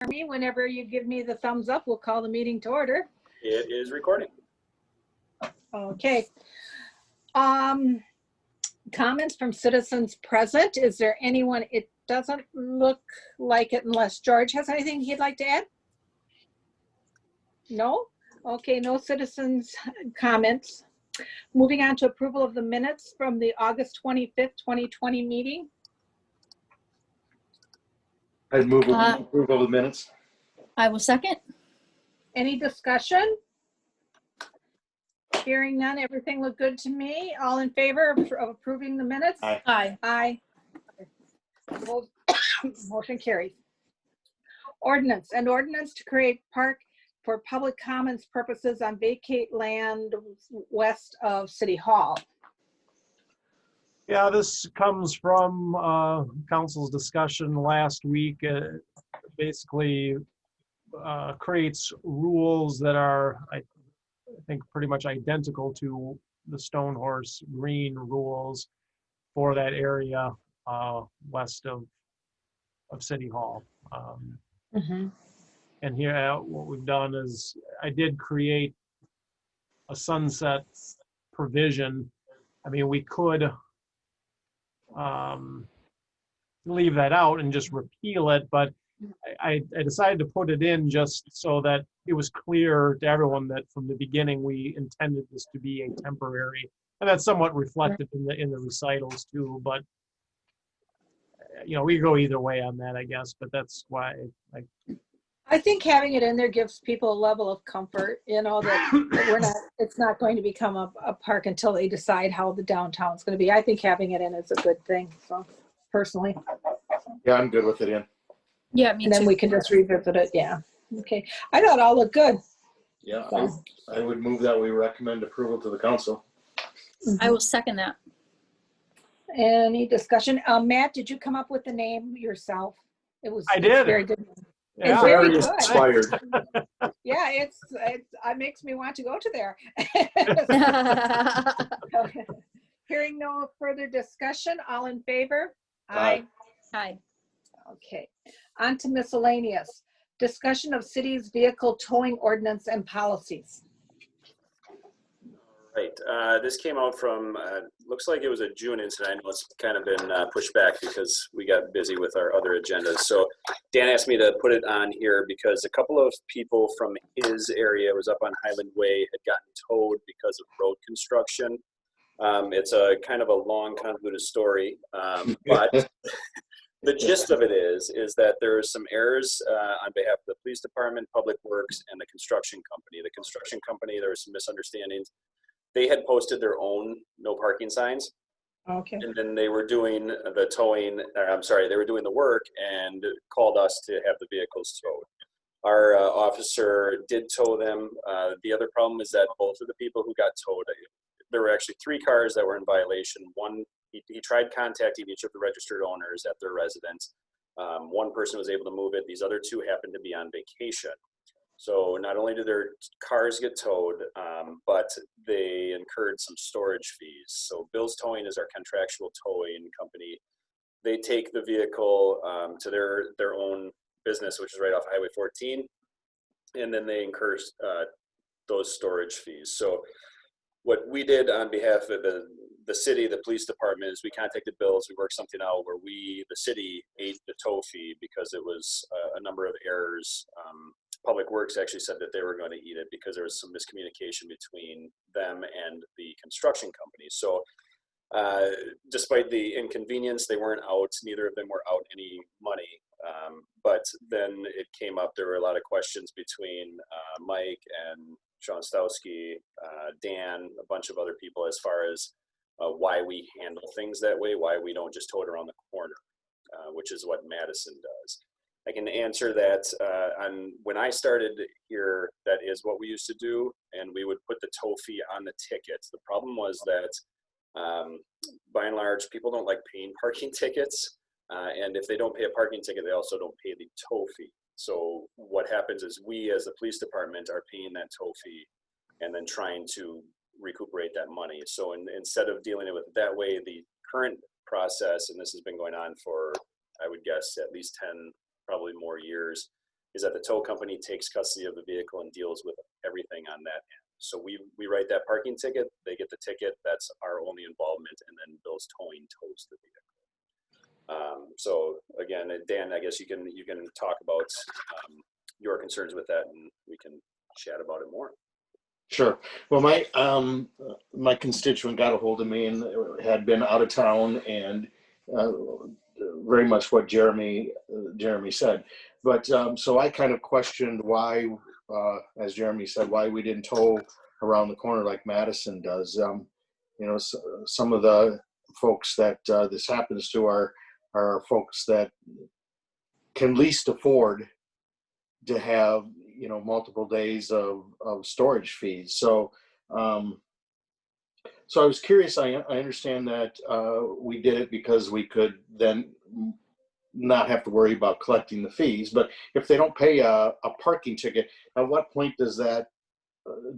Jeremy, whenever you give me the thumbs up, we'll call the meeting to order. It is recording. Okay. Comments from citizens present. Is there anyone? It doesn't look like it unless George has anything he'd like to add. No? Okay, no citizens comments. Moving on to approval of the minutes from the August 25th, 2020 meeting. I'd move approval of the minutes. I will second. Any discussion? Hearing none, everything looked good to me. All in favor of approving the minutes? Aye. Aye. Aye. Motion carries. Ordinance, an ordinance to create park for public commons purposes on vacate land west of City Hall. Yeah, this comes from council's discussion last week. Basically creates rules that are, I think, pretty much identical to the Stone Horse Green rules for that area west of City Hall. And here, what we've done is I did create a sunset provision. I mean, we could leave that out and just repeal it, but I decided to put it in just so that it was clear to everyone that from the beginning we intended this to be a temporary, and that's somewhat reflected in the recitals too. But you know, we go either way on that, I guess. But that's why I think having it in there gives people a level of comfort, you know, that we're not, it's not going to become a park until they decide how the downtown's going to be. I think having it in is a good thing. So personally. Yeah, I'm good with it in. Yeah, me And then too. we can just revisit it. Yeah. Okay. I thought it all looked good. Yeah, So. I would move that we recommend approval to the council. I will second that. Any discussion? Matt, did you come up with the name yourself? It was. I did. Very good. Yeah. It's very Very good. inspired. Yeah, it makes me want to go to there. Okay. Hearing no further discussion, all in favor? Aye. Aye. Okay, on to miscellaneous. Discussion of city's vehicle towing ordinance and policies. Right. This came out from, looks like it was a June incident. I know it's kind of been pushed back because we got busy with our other agendas. So Dan asked me to put it on here because a couple of people from his area, was up on Highland Way, had gotten towed because of road construction. It's a kind of a long, convoluted story, but the gist of it is that there are some errors on behalf of the police department, public works, and the construction company. The construction company, there were some misunderstandings. They had posted their own no parking signs. Okay. And then they were doing the towing, they were doing the work and called us to have the vehicles towed. Our officer did tow them. The other problem is that both of the people who got towed, there were actually 3 cars that were in violation. One, he tried contacting each of the registered owners at their residence. One person was able to move it. These other 2 happened to be on vacation. So not only did their cars get towed, but they incurred some storage fees. So Bill's Towing is our contractual towing company. They take the vehicle to their own business, which is right off Highway 14, and then they incur those storage fees. So what we did on behalf of the city, the police department, is we contacted Bill's. We worked something out where the city ate the tow fee because it was a number of errors. Public Works actually said that they were going to eat it because there was some miscommunication between them and the construction company. So despite the inconvenience, they weren't out. Neither of them were out any money. But then it came up, there were a lot of questions between Mike and Sean Stowski, Dan, a bunch of other people as far as why we handle things that way, why we don't just tow it around the corner, which is what Madison does. I can answer that when I started here, that is what we used to do, and we would put the tow fee on the tickets. The problem was that by and large, people don't like paying parking tickets, and if they don't pay a parking ticket, they also don't pay the tow fee. So what happens is we as the police department are paying that tow fee and then trying to recuperate that money. So instead of dealing with it that way, the current process, and this has been going on for, I would guess, at least 10, probably more years, is that the tow company takes custody of the vehicle and deals with everything on that end. So we write that parking ticket, they get the ticket, that's our only involvement, and then Bill's towing tows the vehicle. So again, Dan, I guess you can talk about your concerns with that, and we can chat about it more. Sure. Well, my constituent got a hold of me and had been out of town, and very much what Jeremy said. But so I kind of questioned why, as Jeremy said, why we didn't tow around the corner like Madison does. You know, some of the folks that this happens to are folks that can least afford to have, you know, multiple days of storage fees. So so I was curious. I understand that we did it because we could then not have to worry about collecting the fees. But if they don't pay a parking ticket, at what point does that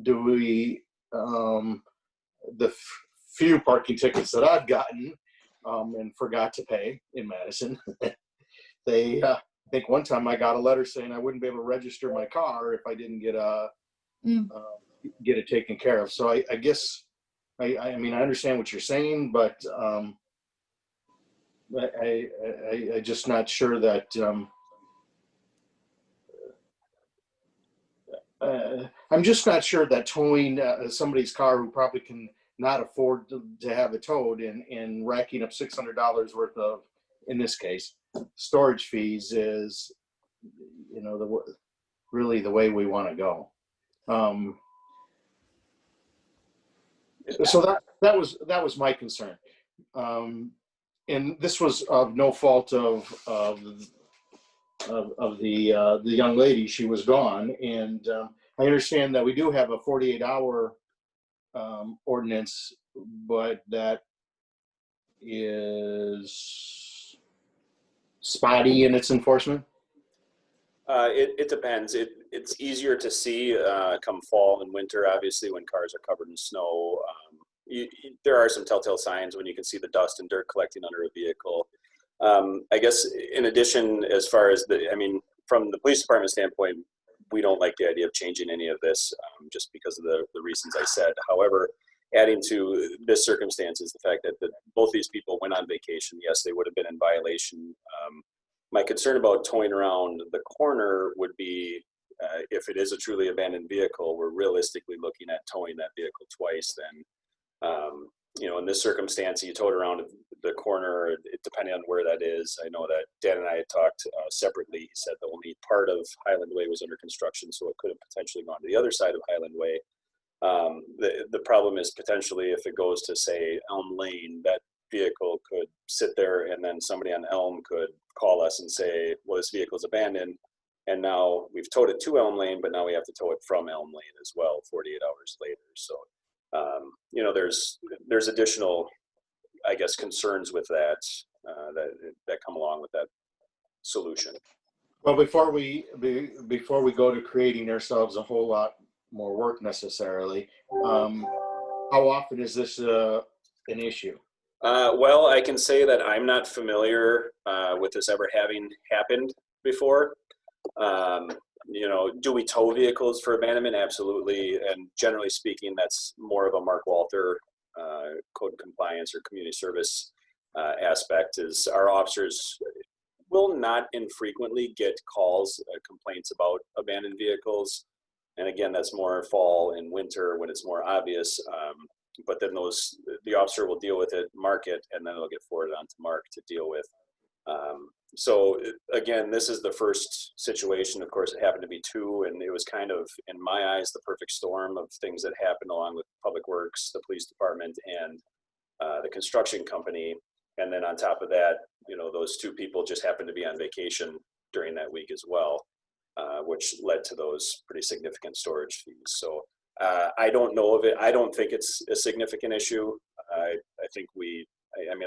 do we the few parking tickets that I've gotten and forgot to pay in Madison, they I think one time I got a letter saying I wouldn't be able to register my car if I didn't get it taken care of. So I guess I mean, I understand what you're saying, but I just not sure that I'm just not sure that towing somebody's car who probably can not afford to have it towed and racking up $600 worth of, in this case, storage fees is, you know, really the way we want to go. So that was my concern, and this was of no fault of the young lady. She was gone, and I understand that we do have a 48-hour ordinance, but that is spotty in its enforcement. It depends. It's easier to see come fall and winter, obviously, when cars are covered in snow. There are some telltale signs when you can see the dust and dirt collecting under a vehicle. I guess in addition, as far as from the police department standpoint, we don't like the idea of changing any of this just because of the reasons I said. However, adding to this circumstance is the fact that both these people went on vacation. Yes, they would have been in violation. My concern about towing around the corner would be if it is a truly abandoned vehicle, we're realistically looking at towing that vehicle twice. Then, you know, in this circumstance, you towed around the corner, depending on where that is. I know that Dan and I had talked separately. He said the only part of Highland Way was under construction, so it could have potentially gone to the other side of Highland Way. The problem is potentially if it goes to, say, Elm Lane, that vehicle could sit there and then somebody on Elm could call us and say, well, this vehicle is abandoned, and now we've towed it to Elm Lane, but now we have to tow it from Elm Lane as well 48 hours later. So you know, there's additional, I guess, concerns with that that come along with that solution. Well, before we go to creating ourselves a whole lot more work necessarily, how often is this an issue? Well, I can say that I'm not familiar with this ever having happened before. You know, do we tow vehicles for abandonment? Absolutely. And generally speaking, that's more of a Mark Walter code compliance or community service aspect. Is our officers will not infrequently get calls, complaints about abandoned vehicles. And again, that's more fall and winter when it's more obvious. But then the officer will deal with it, mark it, and then it'll get forwarded on to Mark to deal with. So again, this is the first situation. Of course, it happened to be two, and it was kind of, in my eyes, the perfect storm of things that happened along with Public Works, the police department, and the construction company. And then on top of that, you know, those two people just happened to be on vacation during that week as well, which led to those pretty significant storage fees. So I don't know of it. I don't think it's a significant issue. I think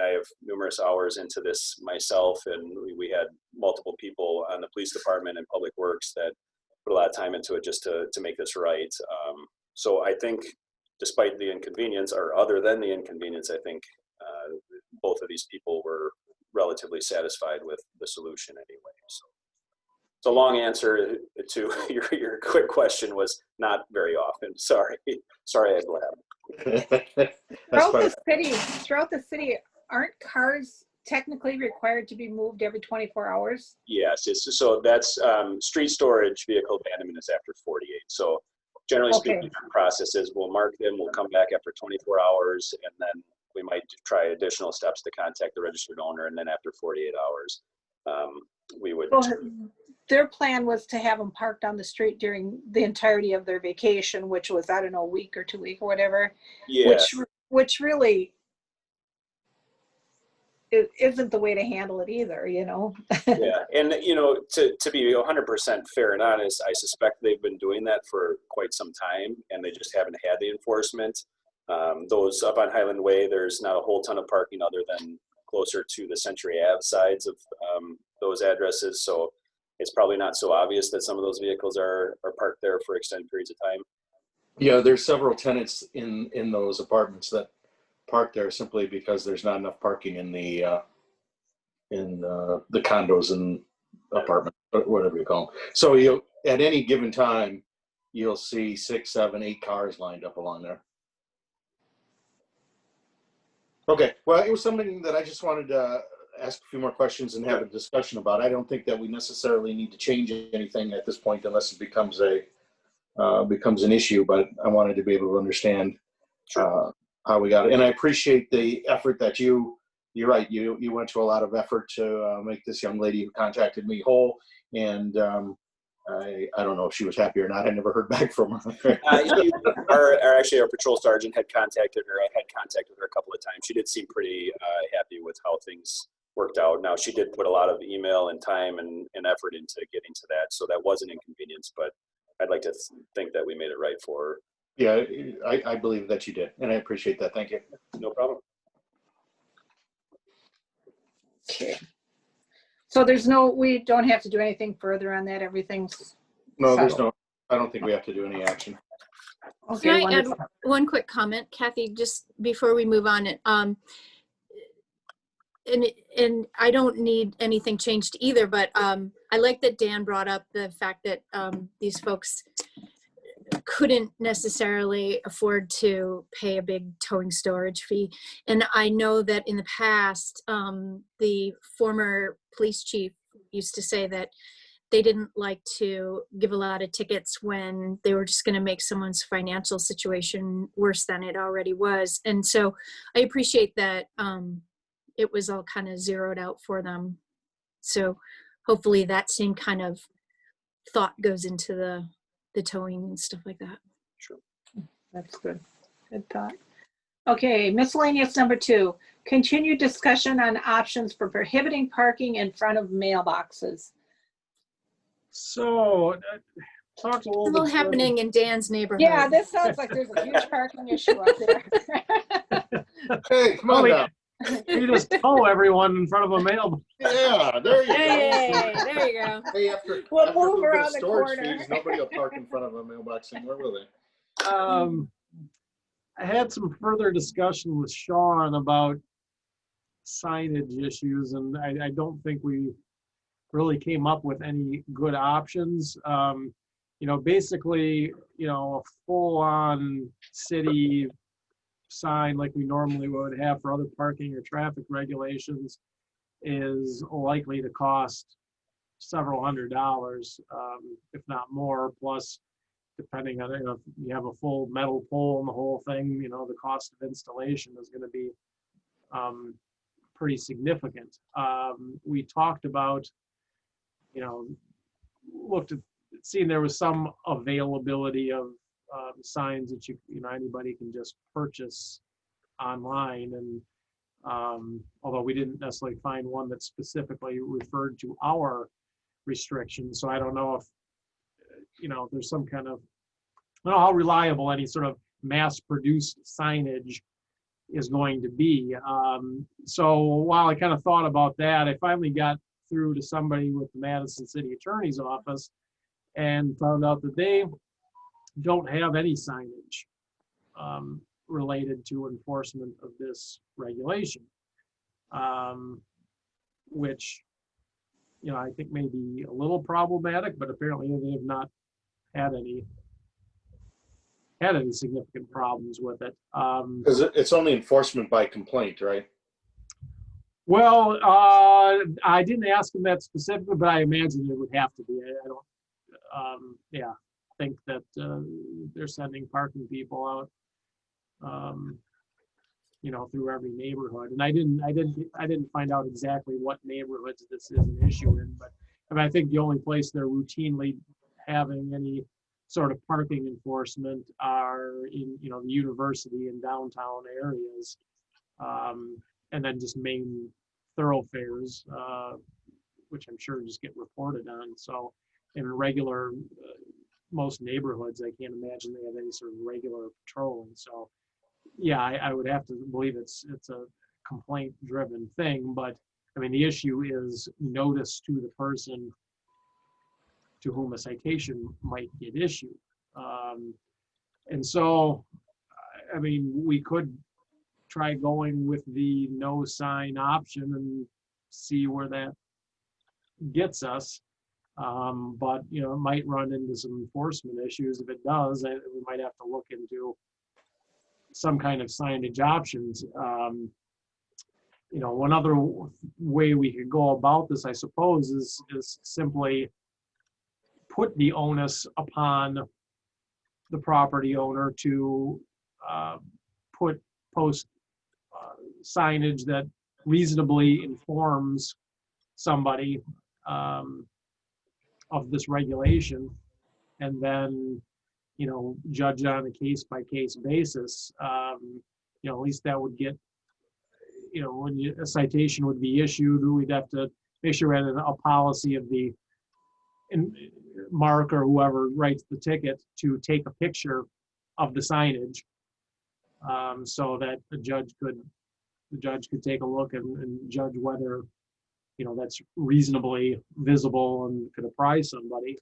I have numerous hours into this myself, and we had multiple people on the police department and Public Works that put a lot of time into it just to make this right. So I think despite the inconvenience, or other than the inconvenience, I think both of these people were relatively satisfied with the solution anyway. So long answer to your quick question was not very often. Sorry. Sorry I blabbed. That's fine. Throughout the city, aren't cars technically required to be moved every 24 hours? Yes, so that's street storage vehicle abandonment is after 48. So generally Okay. speaking, the process is we'll mark them, we'll come back after 24 hours, and then we might try additional steps to contact the registered owner, and then after 48 hours, we would. Well, their plan was to have them parked on the street during the entirety of their vacation, which was, I don't know, a week or 2 weeks or whatever. Yeah. Which really it isn't the way to handle it either, you know? Yeah, and to be 100% fair and honest, I suspect they've been doing that for quite some time, and they just haven't had the enforcement. Those up on Highland Way, there's not a whole ton of parking other than closer to the Century Ave sides of those addresses, so it's probably not so obvious that some of those vehicles are parked there for extended periods of time. Yeah, there's several tenants in those apartments that park there simply because there's not enough parking in the condos and apartments, whatever you call them. So you, at any given time, you'll see 6, 7, 8 cars lined up along there. Okay, well, it was something that I just wanted to ask a few more questions and have a discussion about. I don't think that we necessarily need to change anything at this point unless it becomes an issue, but I wanted to be able to understand how we got it. And I appreciate the effort that you're right, you went to a lot of effort to make this young lady who contacted me whole, and I don't know if she was happy or not. I never heard back from her. Actually, our patrol sergeant had contacted her. I had contacted her a couple of times. She did seem pretty happy with how things worked out. Now, she did put a lot of email and time and effort into getting to that, so that was an inconvenience, but I'd like to think that we made it right for her. Yeah, I believe that you did, and I appreciate that. Thank you. No problem. Okay. So we don't have to do anything further on that. Everything's No, there's settled. I don't think we have to do any action. Okay, Can I add wonderful. one quick comment, Kathy, just before we move on? And I don't need anything changed either, but I like that Dan brought up the fact that these folks couldn't necessarily afford to pay a big towing storage fee. And I know that in the past, the former police chief used to say that they didn't like to give a lot of tickets when they were just going to make someone's financial situation worse than it already was. And so I appreciate that it was all kind of zeroed out for them. So hopefully that same kind of thought goes into the towing and stuff like that. Sure. That's good. Good thought. Okay, miscellaneous number 2, continued discussion on options for prohibiting parking in front of mailboxes. So, talked a little It's all bit. happening in Dan's neighborhood. Yeah, this sounds like there's a huge parking issue out there. Hey, come on now. You just tow everyone in front of a mailbox. Yeah, there you go. Hey, there you go. Hey, after We'll after a move little bit around of the storage corner. fees, nobody will park in front of a mailbox anymore, will they? I had some further discussion with Sean about signage issues, and I don't think we really came up with any good options. Basically, a full-on city sign like we normally would have for other parking or traffic regulations is likely to cost several $100s, if not more, plus depending on if you have a full metal pole and the whole thing, the cost of installation is going to be pretty significant. We talked about, looked at seeing there was some availability of signs that anybody can just purchase online, and although we didn't necessarily find one that specifically referred to our restrictions, so I don't know if there's some kind of, I don't know how reliable any sort of mass-produced signage is going to be. So while I kind of thought about that, I finally got through to somebody with the Madison City Attorney's Office and found out that they don't have any signage related to enforcement of this regulation, which I think may be a little problematic, but apparently they have not had any significant problems with it. Because it's only enforcement by complaint, right? Well, I didn't ask him that specifically, but I imagine it would have to be. I don't, think that they're sending parking people out, through every neighborhood. And I didn't find out exactly what neighborhoods this is an issue in, but I think the only place they're routinely having any sort of parking enforcement are in, the university and downtown areas. And then just main thoroughfares, which I'm sure just get reported on. So in regular, most neighborhoods, I can't imagine they have any sort of regular patrolling. So yeah, I would have to believe it's a complaint-driven thing. But I mean, the issue is notice to the person to whom a citation might get issued. And so, I mean, we could try going with the no sign option and see where that gets us. But, it might run into some enforcement issues. If it does, we might have to look into some kind of signage options. One other way we could go about this, I suppose, is simply put the onus upon the property owner to post signage that reasonably informs somebody of this regulation, and then judge on a case-by-case basis. At least that would get, when a citation would be issued, we'd have to make sure we had a policy of the Mark or whoever writes the ticket to take a picture of the signage, so that the judge could take a look and judge whether that's reasonably visible and could apprise somebody.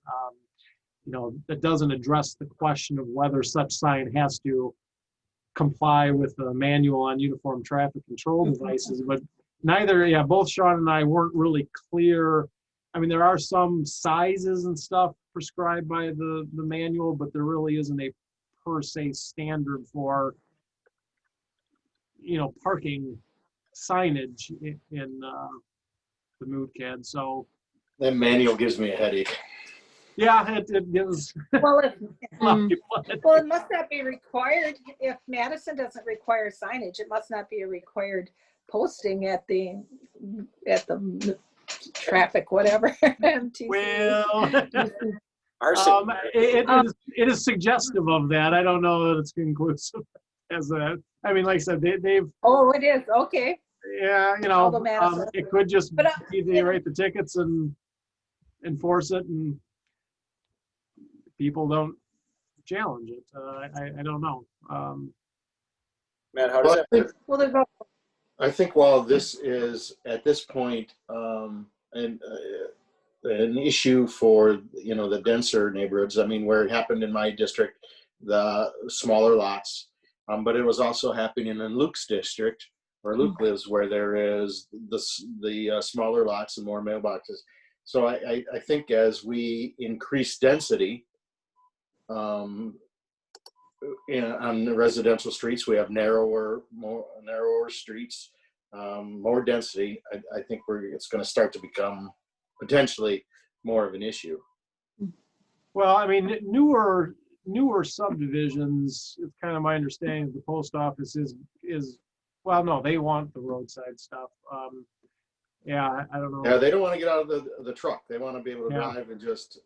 That doesn't address the question of whether such sign has to comply with the manual on uniform traffic control devices, but both Sean and I weren't really clear. I mean, there are some sizes and stuff prescribed by the manual, but there really isn't a per se standard for, parking signage in the mood CAD. So That manual gives me a headache. yeah, it gives. Well, Well, it must not be required. If Madison doesn't require signage, it must not be a required posting at the traffic, whatever. MTC. It is suggestive of that. I don't know that it's conclusive as that. I mean, like I said, they've. Oh, it is. Okay. Yeah, it could just be they write the tickets and enforce it, and people don't challenge it. I don't know. Matt, how does that? Well, there's I think while this is at this point an issue for the denser neighborhoods, I mean, where it happened in my district, the smaller lots, but it was also happening in Luke's district, where Luke lives, where there is the smaller lots and more mailboxes. So I think as we increase density on the residential streets, we have more narrower streets, more density. I think it's going to start to become potentially more of an issue. Well, I mean, newer subdivisions, it's kind of my understanding that the post office is well, no, they want the roadside stuff. Yeah, I don't know. Yeah, they don't want to get out of the truck. They want to be able to drive and just,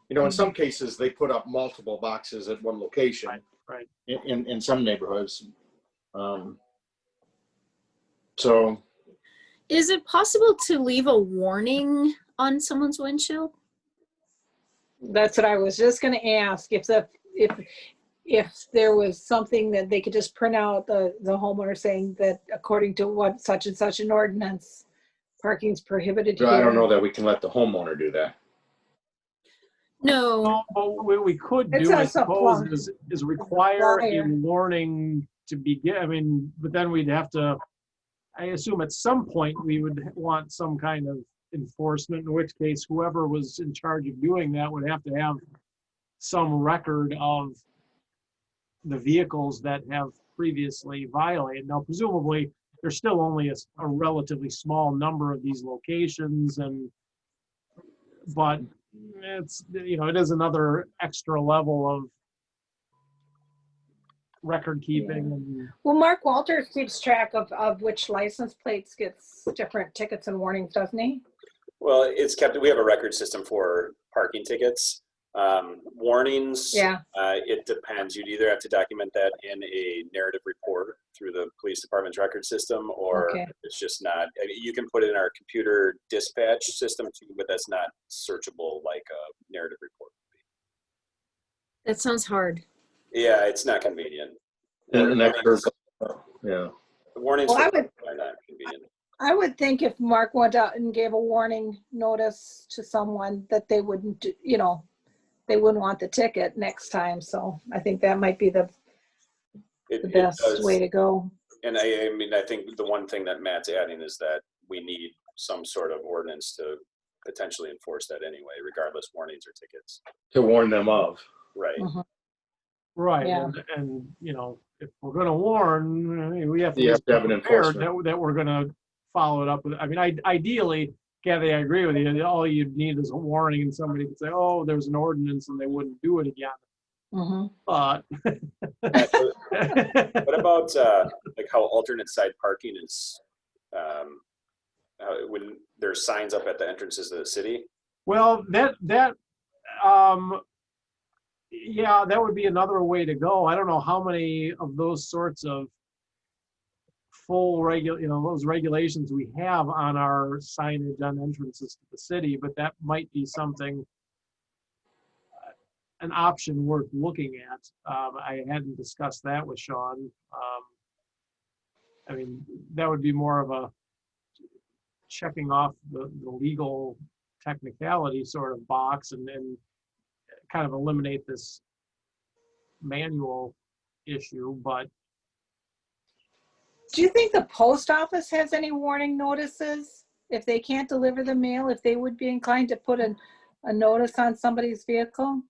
in some cases they put up multiple boxes at one location. Right. In some neighborhoods. So. Is it possible to leave a warning on someone's windshield? That's what I was just going to ask. If there was something that they could just print out, the homeowner saying that according to what such and such an ordinance, parking is prohibited here. I don't know that we can let the homeowner do that. No. But what we could do, I suppose, is require a warning to begin. I mean, but then we'd have to, I assume at some point we would want some kind of enforcement, in which case whoever was in charge of doing that would have to have some record of the vehicles that have previously violated. Now, presumably, there's still only a relatively small number of these locations, but it's, it is another extra level of record keeping. And Well, Mark Walters keeps track of which license plates gets different tickets and warnings, doesn't he? Well, it's kept, we have a record system for parking tickets. Warnings, Yeah. It depends. You'd either have to document that in a narrative report through the police department's record system, or Okay. it's just not. I mean, you can put it in our computer dispatch system too, but that's not searchable like a narrative report. That sounds hard. Yeah, it's not convenient. And extra, yeah. Warnings Well, are not convenient. I would think if Mark went out and gave a warning notice to someone that they wouldn't, they wouldn't want the ticket next time. So I think that might be the best way to go. And I mean, I think the one thing that Matt's adding is that we need some sort of ordinance to potentially enforce that anyway, regardless warnings or tickets. To warn them of. Right. Mhm. right, Yeah. and if we're going to warn, we have to, You have to have an prepared enforcement. that we're going to follow it up with. I mean, ideally, Kathy, I agree with you. All you'd need is a warning, and somebody could say, "Oh, there's an ordinance," and they wouldn't do it again. Mhm. But What about like how alternate side parking is when there's signs up at the entrances of the city? well, yeah, that would be another way to go. I don't know how many of those sorts of full those regulations we have on our signage on entrances to the city, but that might be something, an option worth looking at. I hadn't discussed that with Sean. I mean, that would be more of a checking off the legal technicality sort of box, and then kind of eliminate this manual issue. But Do you think the post office has any warning notices if they can't deliver the mail, if they would be inclined to put a notice on somebody's vehicle?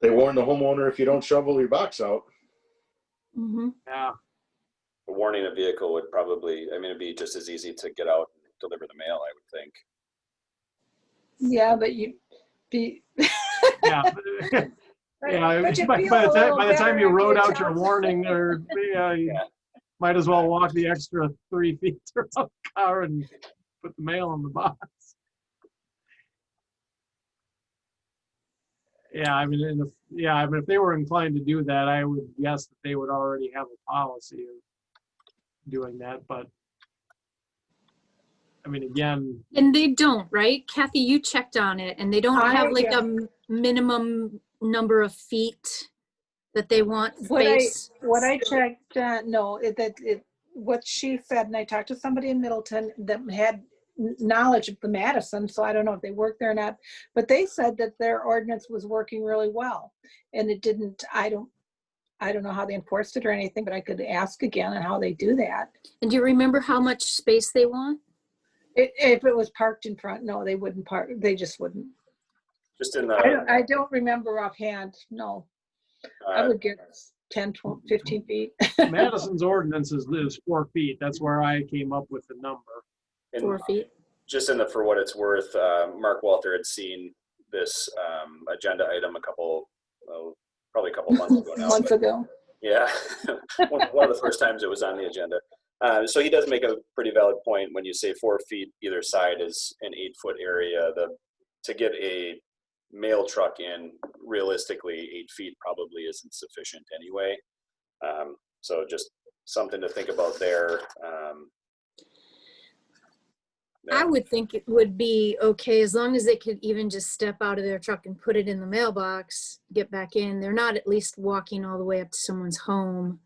They warn the homeowner if you don't shovel your box out. Mm-hmm. yeah, Warning a vehicle would probably, I mean, it'd be just as easy to get out and deliver the mail, I would think. Yeah, but you be. yeah. Yeah, But you by feel the a little time better you after wrote you out tell your them. warning, or you Yeah. might as well walk the extra 3 feet around the car and put the mail in the box. Yeah, I mean, if they were inclined to do that, I would guess that they would already have a policy of doing that. But I mean, again, And they don't, right? Kathy, you checked on it, and they don't have like yeah. a minimum number of feet that they want What space. I checked, no, what she said, and I talked to somebody in Middleton that had knowledge of the Madison, so I don't know if they work there or not, but they said that their ordinance was working really well, and it didn't. I don't know how they enforced it or anything, but I could ask again on how they do that. And do you remember how much space they want? If it was parked in front, no, they wouldn't park. They just wouldn't. Just in I don't remember offhand. No, I would get 10, 12, 15 feet. Madison's ordinance is 4 feet. That's where I came up with the number. 4 feet. Just in the, for what it's worth, Mark Walter had seen this agenda item probably a couple months ago now. Months ago. Yeah, one of the first times it was on the agenda. So he does make a pretty valid point when you say 4 feet either side is an 8-foot area. To get a mail truck in, realistically, 8 feet probably isn't sufficient anyway. So just something to think about there. I would think it would be okay as long as they could even just step out of their truck and put it in the mailbox, get back in. They're not at least walking all the way up to someone's home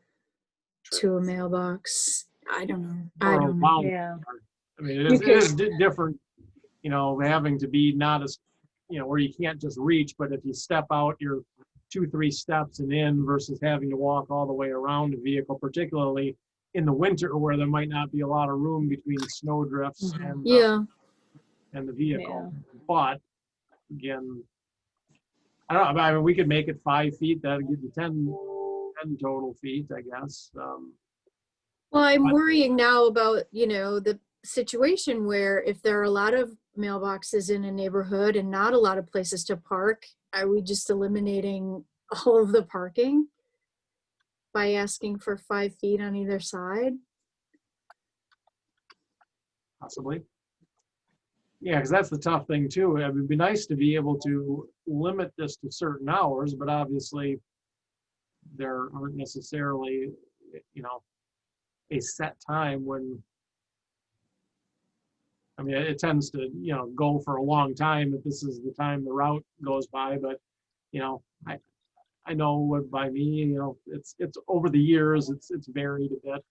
to a mailbox. I don't know. I Or a don't know. bound Yeah. car. I mean, it is different, having to be not as, where you can't just reach, but if you step out, you're 2-3 steps and in versus having to walk all the way around the vehicle, particularly in the winter where there might not be a lot of room between snow drifts and Yeah. and the vehicle. But again, I don't know, I mean, we could make it 5 feet, that'd give you 10 total feet, I guess. Well, I'm But- worrying now about, the situation where if there are a lot of mailboxes in a neighborhood and not a lot of places to park, are we just eliminating all of the parking by asking for 5 feet on either side? Possibly. Yeah, because that's the tough thing too. It would be nice to be able to limit this to certain hours, but obviously there aren't necessarily, a set time when, I mean, it tends to, go for a long time if this is the time the route goes by, but, I know by me, it's over the years, it's varied a bit.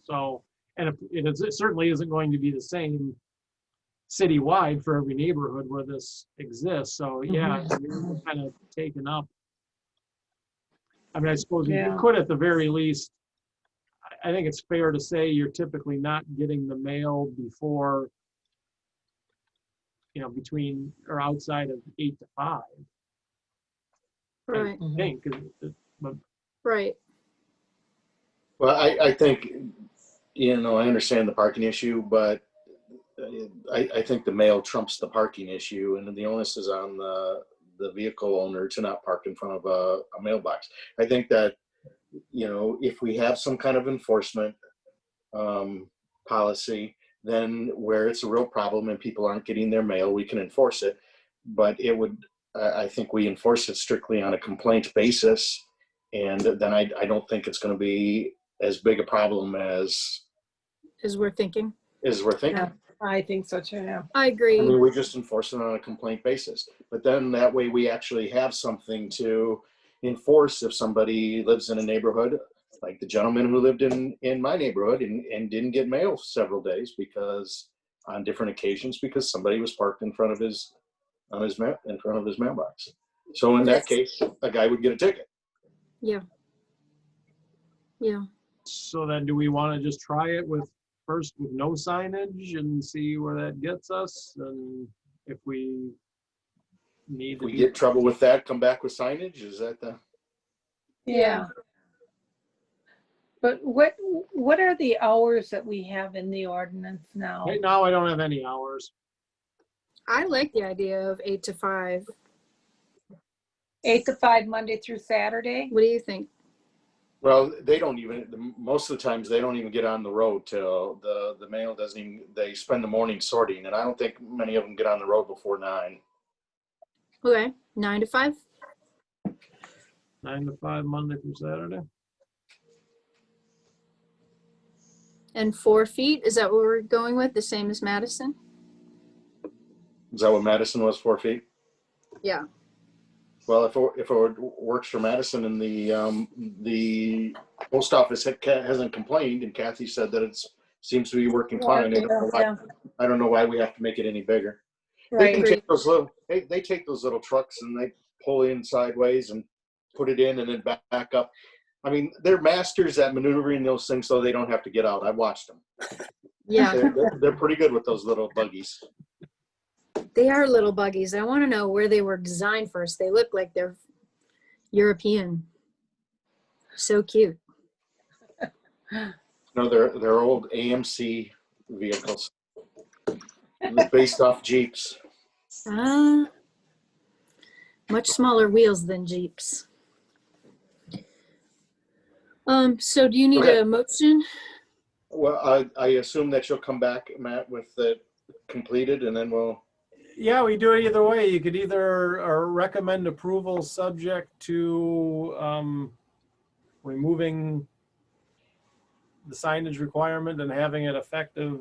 So, and it certainly isn't going to be the same citywide for every neighborhood where this exists. So yeah, you're kind of taken up. I mean, I suppose you could at the very least, I think it's fair to say you're typically not getting the mail before, between or outside of 8 to 5. Right, I think, but right. Well, I think, I understand the parking issue, but I think the mail trumps the parking issue, and the onus is on the vehicle owner to not park in front of a mailbox. I think that, if we have some kind of enforcement policy, then where it's a real problem and people aren't getting their mail, we can enforce it. But I think we enforce it strictly on a complaint basis, and then I don't think it's going to be as big a problem as We're thinking. we're thinking. Yeah, I think so too, yeah. I I agree. mean, we just enforce it on a complaint basis. But then that way we actually have something to enforce if somebody lives in a neighborhood, like the gentleman who lived in my neighborhood and didn't get mail several days because on different occasions because somebody was parked in front of his mailbox. So in that case, a guy would get a ticket. Yeah. so then do we want to just try it first with no signage and see where that gets us? And if we need If to we do get trouble with that, come back with signage? Is that the? Yeah. But what are the hours that we have in the ordinance now? Right now, I don't have any hours. I like the idea of 8 to 5. 8 to 5, Monday through Saturday? What do you think? Well, they don't even, most of the times they don't even get on the road till the mail doesn't even, they spend the morning sorting, and I don't think many of them get on the road before 9. Okay, 9 to 5. 9 to 5, Monday through Saturday. And 4 feet, is that what we're going with? The same as Madison? Is that what Madison was, 4 feet? Yeah. Well, if it works for Madison and the post office hasn't complained, and Kathy said that it seems to be working fine. I don't know why we have to make it any bigger. They can take those they take those little trucks and they pull in sideways and put it in and then back up. I mean, they're masters at maneuvering those things so they don't have to get out. I've watched them. Yeah. They're pretty good with those little buggies. They are little buggies. I want to know where they were designed first. They look like they're European. So cute. No, they're old AMC vehicles. They're based off Jeeps. Much smaller wheels than Jeeps. So do you need Okay. a motion? Well, I assume that you'll come back, Matt, with it completed, and then we'll. Yeah, we do it either way. You could either recommend approval subject to removing the signage requirement and having it effective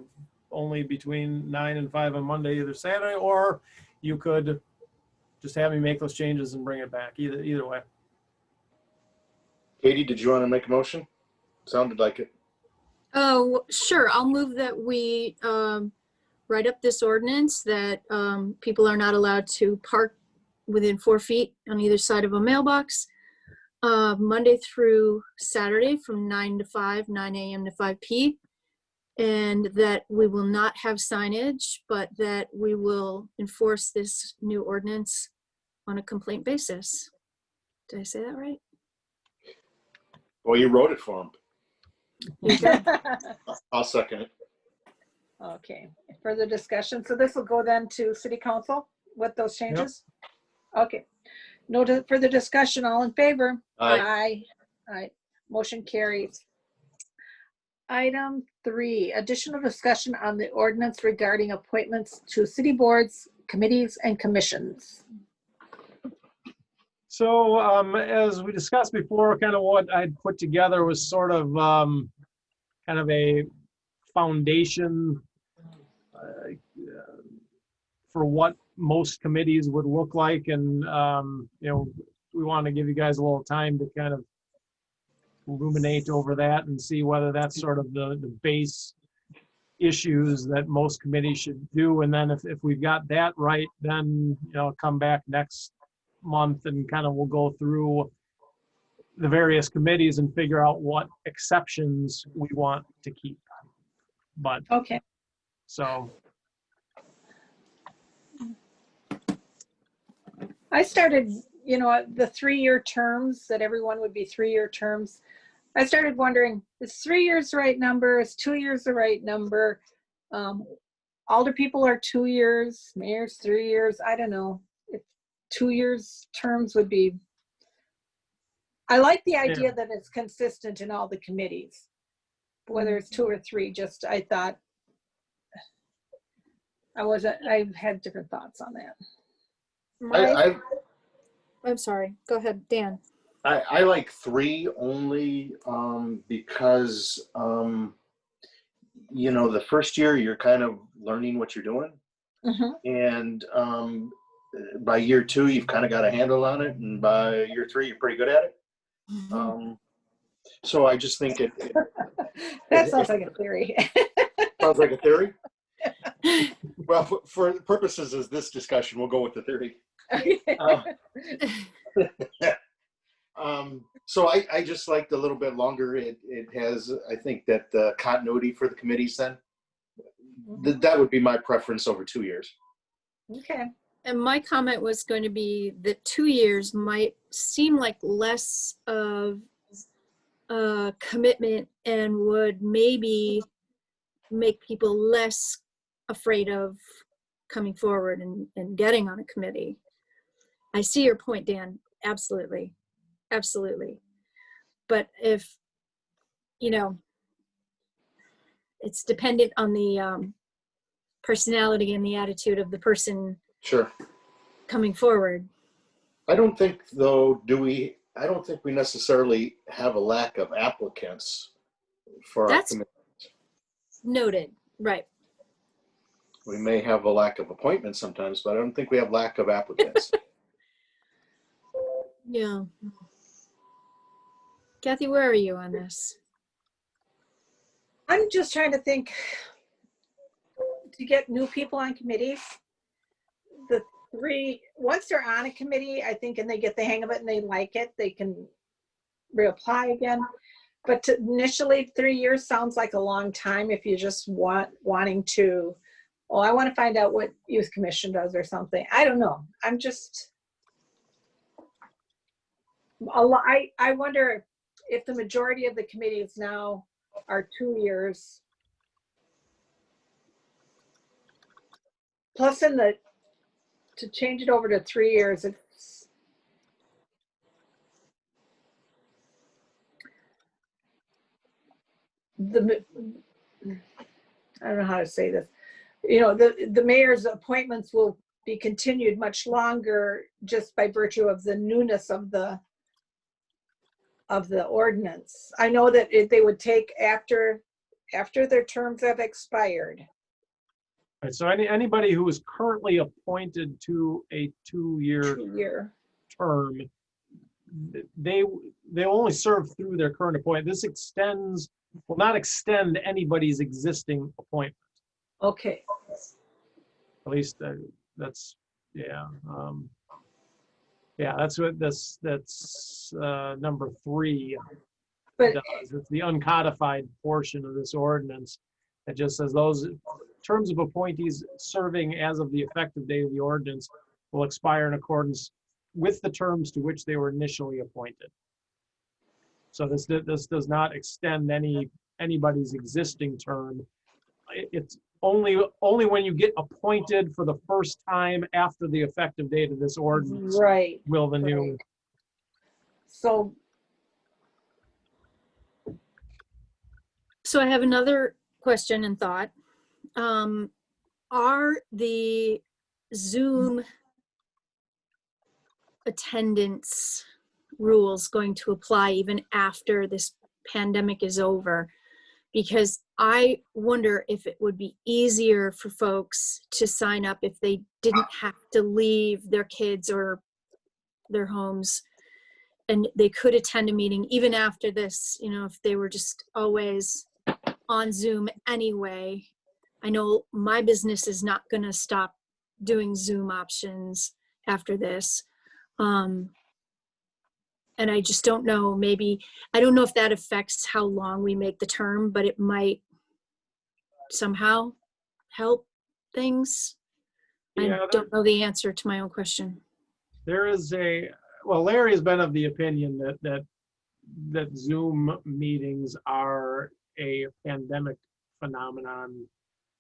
only between 9 and 5 on Monday, either Saturday, or you could just have me make those changes and bring it back. Either way. Katie, did you want to make a motion? Sounded like it. Oh, sure. I'll move that we write up this ordinance that people are not allowed to park within 4 feet on either side of a mailbox Monday through Saturday from 9 to 5, 9 a.m. to 5 p. and that we will not have signage, but that we will enforce this new ordinance on a complaint basis. Did I say that right? Well, you wrote it for him. You did. I'll second it. Okay, further discussion. So this will go then to city council with those changes? Okay. No further discussion. All in favor? Aye. Aye. Motion carries. Item 3, additional discussion on the ordinance regarding appointments to city boards, committees, and commissions. So as we discussed before, kind of what I'd put together was sort of kind of a foundation for what most committees would look like. And, we want to give you guys a little time to kind of ruminate over that and see whether that's sort of the base issues that most committees should do. And then if we've got that right, then, come back next month and kind of we'll go through the various committees and figure out what exceptions we want to keep. But Okay. so I started, the 3-year terms, that everyone would be 3-year terms. I started wondering, is 3 years the right number? Is 2 years the right number? Alder people are 2 years, mayor's 3 years. I don't know if 2 years terms would be. I like the idea that it's consistent in all the committees, whether it's 2 or 3. Just I thought I had different thoughts on that. I'm sorry. Go ahead, Dan. I like 3 only because, the first year you're kind of learning what you're doing. And by year 2, you've kind of got a handle on it. And by year 3, you're pretty good at it. So I just think That sounds like a theory. Sounds like a theory? Well, for the purposes of this discussion, we'll go with the theory. So I just liked a little bit longer. It has, I think, that the continuity for the committees then. That would be my preference over 2 years. Okay. And my comment was going to be that 2 years might seem like less of a commitment and would maybe make people less afraid of coming forward and getting on a committee. I see your point, Dan. Absolutely. Absolutely. But if, it's dependent on the personality and the attitude of the person Sure. coming forward. I don't think, though, I don't think we necessarily have a lack of applicants for our That's committee. noted. Right. We may have a lack of appointments sometimes, but I don't think we have lack of applicants. Yeah. Kathy, where are you on this? I'm just trying to think, to get new people on committees. The 3, once they're on a committee, I think, and they get the hang of it and they like it, they can reapply again. But initially, 3 years sounds like a long time if you just wanting to, I want to find out what youth commission does or something. I don't know. I'm just, I wonder if the majority of the committees now are 2 years. Plus to change it over to 3 years, it's, I don't know how to say this. The mayor's appointments will be continued much longer just by virtue of the newness of the ordinance. I know that they would take after their terms have expired. Right, so anybody who is currently appointed to a 2-year term, they only serve through their current appointment. This will not extend anybody's existing appointment. Okay. At least that's, that's what that's number 3 But does. It's the uncodified portion of this ordinance. It just says those terms of appointees serving as of the effective date of the ordinance will expire in accordance with the terms to which they were initially appointed. So this does not extend anybody's existing term. It's only when you get appointed for the first time after the effective date of this ordinance Right. will the new. Right. So So I have another question and thought. Are the Zoom attendance rules going to apply even after this pandemic is over? Because I wonder if it would be easier for folks to sign up if they didn't have to leave their kids or their homes, and they could attend a meeting even after this, you know, if they were just always on Zoom anyway. I know my business is not going to stop doing Zoom options after this. And I just don't know, maybe, I don't know if that affects how long we make the term, but it might somehow help things. Yeah, I don't know the answer to my own question. there is well, Larry has been of the opinion that Zoom meetings are a pandemic phenomenon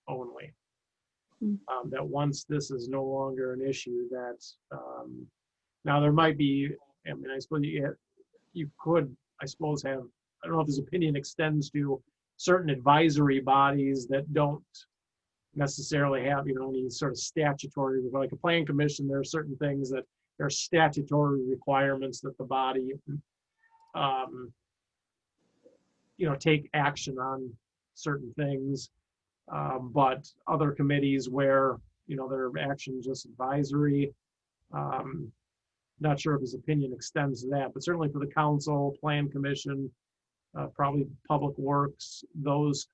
only. That once this is no longer an issue, that now there might be, I mean, I suppose you could, I suppose, have, I don't know if his opinion extends to certain advisory bodies that don't necessarily have, you know, any sort of statutory, like a planning commission. There are certain things that there are statutory requirements that the body, you know, take action on certain things. But other committees where, you know, their action just advisory, not sure if his opinion extends to that, but certainly for the council, plan commission, probably public works, those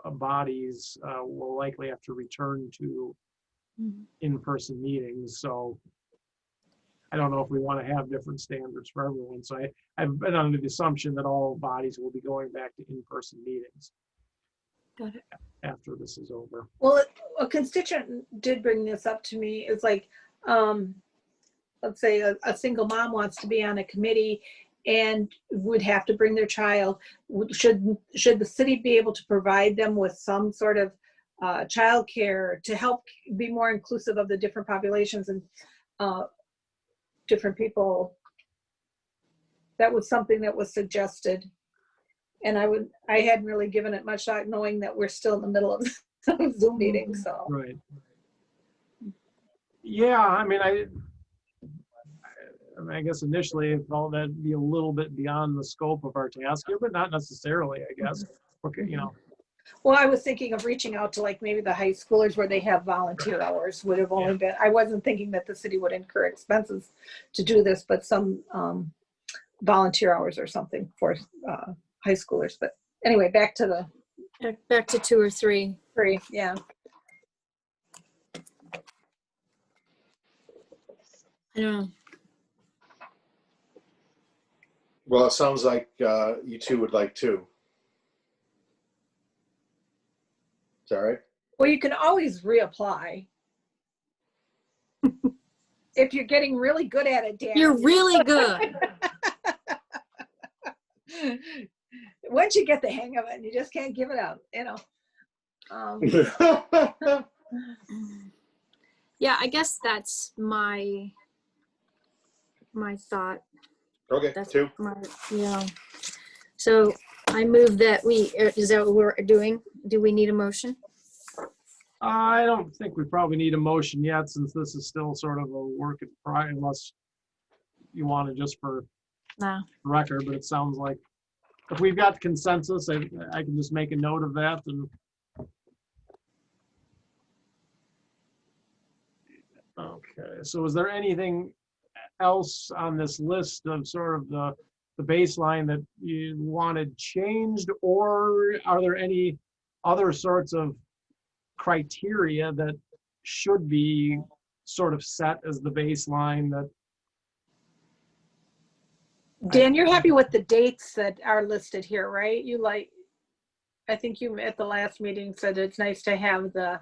bodies will likely have to return to in-person meetings. So I don't know if we want to have different standards for everyone. So I've been under the assumption that all bodies will be going back to in-person meetings. Got it. After this is over. well, a constituent did bring this up to me. It's like, let's say a single mom wants to be on a committee and would have to bring their child. Should the city be able to provide them with some sort of childcare to help be more inclusive of the different populations and different people? That was something that was suggested. And I hadn't really given it much thought, knowing that we're still in the middle of Zoom meeting, so. Right. Yeah, I mean, I guess initially it felt that'd be a little bit beyond the scope of our task here, but not necessarily, I guess. Okay, you know. Well, I was thinking of reaching out to like maybe the high schoolers where they have volunteer hours would have only been, I wasn't thinking that the city would incur expenses to do this, but some volunteer hours or something for high schoolers. But anyway, back to 2 or 3. yeah. I don't know. Well, it sounds like you two would like to. Is that right? Well, you can always reapply. If you're getting really good at it, Dan. You're really good. Once you get the hang of it, you just can't give it up, you know. Yeah, I guess that's my thought. Okay, That's two. yeah. So I move that is that what we're doing? Do we need a motion? I don't think we probably need a motion yet, since this is still sort of a work in progress, unless you want to just for No. record, but it sounds like if we've got consensus, I can just make a note of that. And okay, so is there anything else on this list of sort of the baseline that you wanted changed, or are there any other sorts of criteria that should be sort of set as the baseline? That Dan, you're happy with the dates that are listed here, right? You like, I think you at the last meeting said it's nice to have the,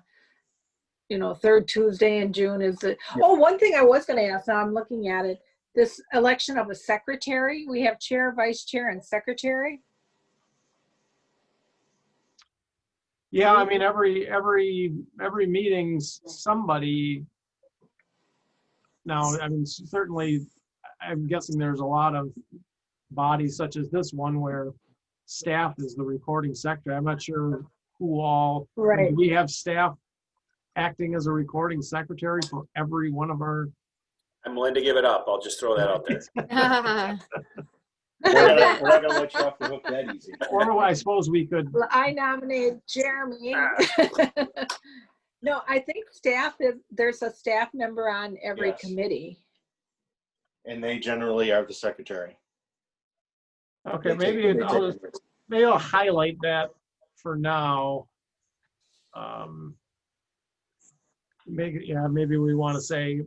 third Tuesday in June is the, oh, one thing I was gonna ask, now I'm looking at it, this election of a secretary, we have chair, vice chair, and secretary. Yeah, I mean, every meeting's somebody. Now, I mean, certainly, I'm guessing there's a lot of bodies such as this one where staff is the recording secretary. I'm not sure who all. Right. Do we have staff acting as a recording secretary for every one of our? I'm willing to give it up. I'll just throw that out there. We're not gonna let you off the hook that easy. Or I suppose we could. Well, I nominate Jeremy. No, I think there's a staff member on every Yes. committee. And they generally are the secretary. Okay, They take- maybe I'll highlight that for now. Maybe we want to say,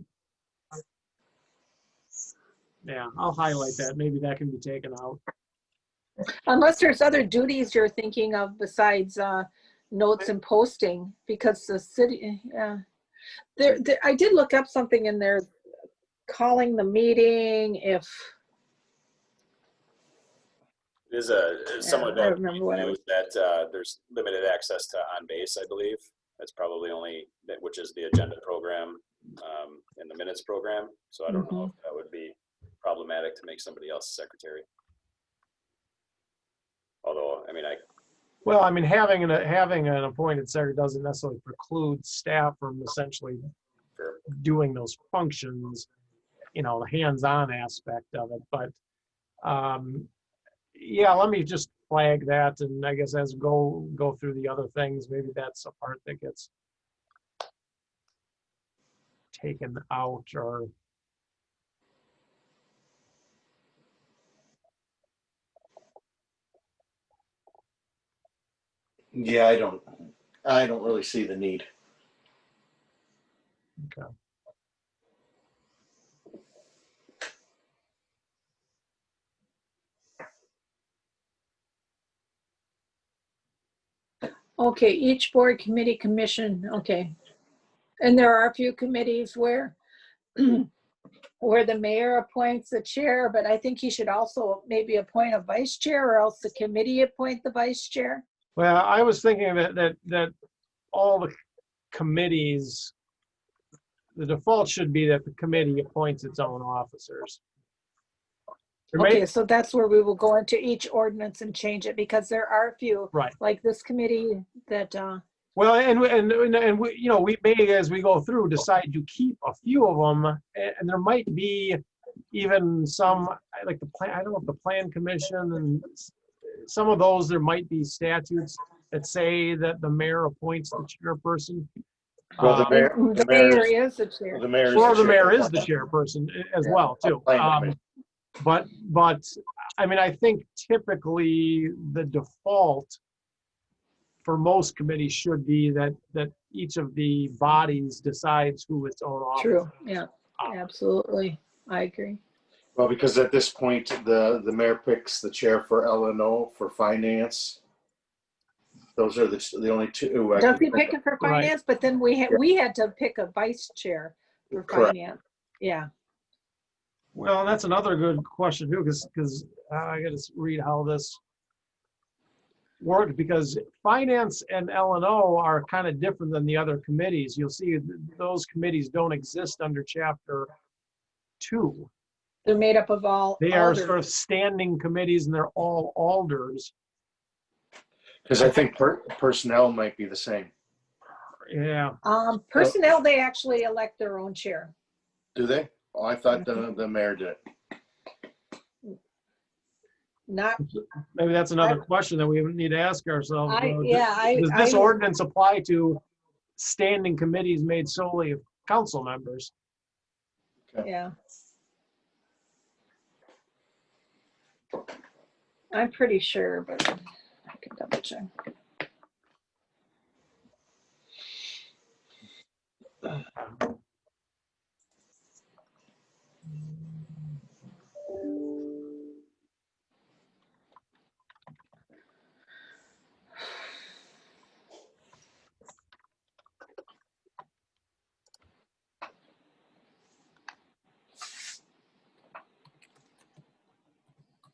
yeah, I'll highlight that. Maybe that can be taken out. Unless there's other duties you're thinking of besides notes and posting, because the city, there, I did look up something in there, calling the meeting if. It is somewhat I remember what I was. that there's limited access to on base, I believe. That's probably only, which is the agenda program and the minutes program. So I don't know if that would be problematic to make somebody else secretary. Although, I mean, Well, I mean, having an appointed secretary doesn't necessarily preclude staff from essentially Sure. doing those functions, the hands-on aspect of it. But yeah, let me just flag that, and I guess as we go through the other things, maybe that's a part that gets taken out or. Yeah, I don't really see the need. Okay. Okay, each board, committee, commission, okay. And there are a few committees where where the mayor appoints the chair, but I think he should also maybe appoint a vice chair, or else the committee appoint the vice chair. Well, I was thinking that all the committees, the default should be that the committee appoints its own officers. Okay, so that's where we will go into each ordinance and change it, because there are a few, Right. like this committee that, Well, and we may, as we go through, decide to keep a few of them, and there might be even some, like the plan. I don't know if the plan commission and some of those, there might be statutes that say that the mayor appoints the chairperson. Well, the mayor is the chair. The mayor Or the mayor is the chairperson as well too. But I mean, I think typically the default for most committees should be that each of the bodies decides who its own officer. True, yeah, absolutely, I agree. Well, because at this point, the mayor picks the chair for L&O for finance. Those are the only two. Does he pick it for finance? But then we had to pick a vice chair for Correct. finance. Yeah. Well, that's another good question too, because I got to read how this worked, because finance and L&O are kind of different than the other committees. You'll see those committees don't exist under Chapter 2. They're made up of all. They are alders. sort of standing committees, and they're all alders. Because I think personnel might be the same. Yeah. Personnel, they actually elect their own chair. Do they? Oh, I thought the mayor did. Not, Maybe that's another question that we need to ask ourselves. does Does this ordinance apply to standing committees made solely of council members? yeah. I'm pretty sure, but I can double check.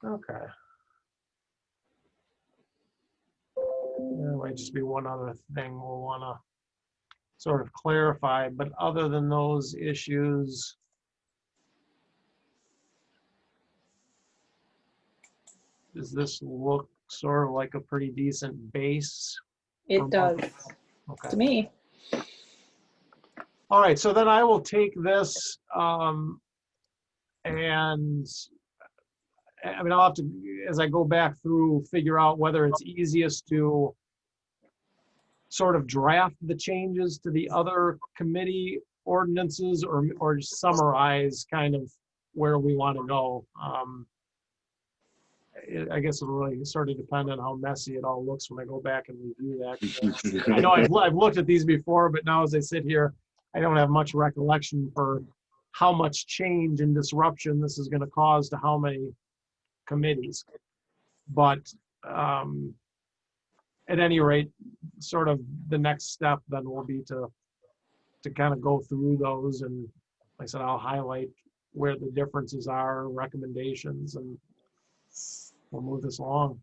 Okay. There might just be one other thing we'll want to sort of clarify, but other than those issues, does this look sort of like a pretty decent base? It does Okay. to me. All right, so then I will take this and I mean, I'll have to, as I go back through, figure out whether it's easiest to sort of draft the changes to the other committee ordinances or just summarize kind of where we want to go. I guess it'll really sort of depend on how messy it all looks when I go back and review that. I know I've looked at these before, but now as I sit here, I don't have much recollection for how much change and disruption this is going to cause to how many committees. But at any rate, sort of the next step then will be to kind of go through those, and like I said, I'll highlight where the differences are, recommendations, and we'll move this along.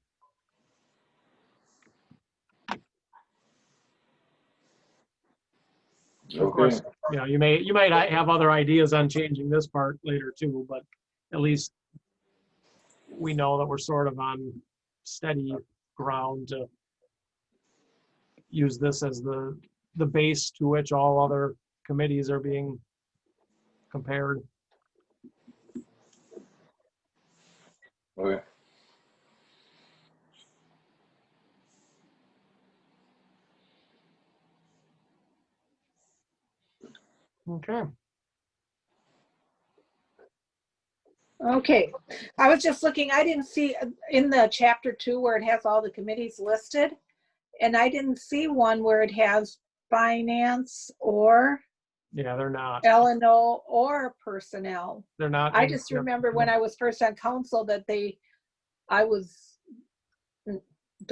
Of course, you know, you might have other ideas on changing this part later too, but at least we know that we're sort of on steady ground to use this as the base to which all other committees are being compared. Okay. Okay. Okay, I was just looking, I didn't see in the chapter 2 where it has all the committees listed, and I didn't see one where it has finance or Yeah, they're not. L&O or personnel. They're not. I just remember when I was first on council that don't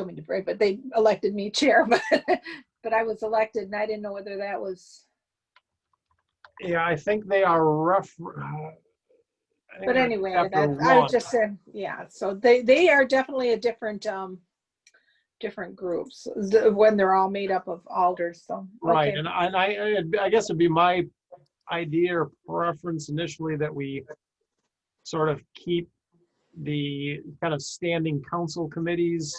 mean to brag, but they elected me chair, but I was elected and I didn't know whether that was. Yeah, I think they are rough. But anyway, chapter I was one. just saying, yeah, so they are definitely a different groups when they're all made up of alders, so. Right, Okay. and I guess it'd be my idea or preference initially that we sort of keep the kind of standing council committees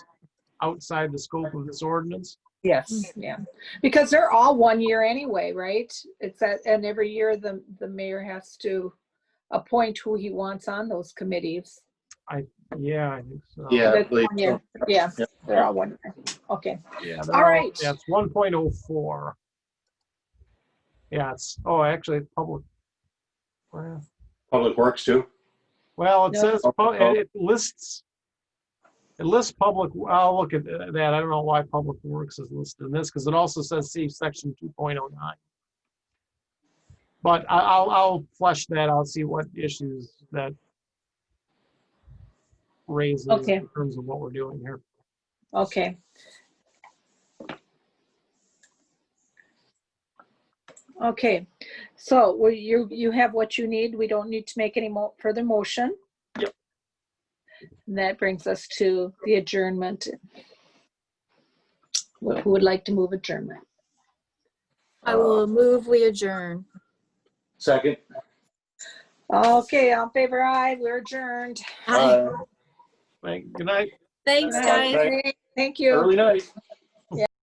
outside the scope of this ordinance. Yes, yeah, because they're all 1 year anyway, right? It's that, and every year the mayor has to appoint who he wants on those committees. Yeah, I think so. Yeah, That's like, 1 year. Yeah, Yep. they're all 1 year. Okay. Yeah, All right. Yeah, it's 1.04. Yeah, it's, oh, actually, it's public. Public Works too. Well, it No. says, it lists public, I'll look at that. I don't know why Public Works is listed in this, because it also says see section 2.09. But I'll flesh that out, see what issues that raises Okay. in terms of what we're doing here. Okay. Okay, so you have what you need. We don't need to make any more further motion. Yep. And that brings us to the adjournment. Who would like to move adjournment? I will move, we adjourn. Second. Okay, all in favor, aye. We're adjourned. Aye. Good night. Thanks, Good guys. night. Thank you. Early night.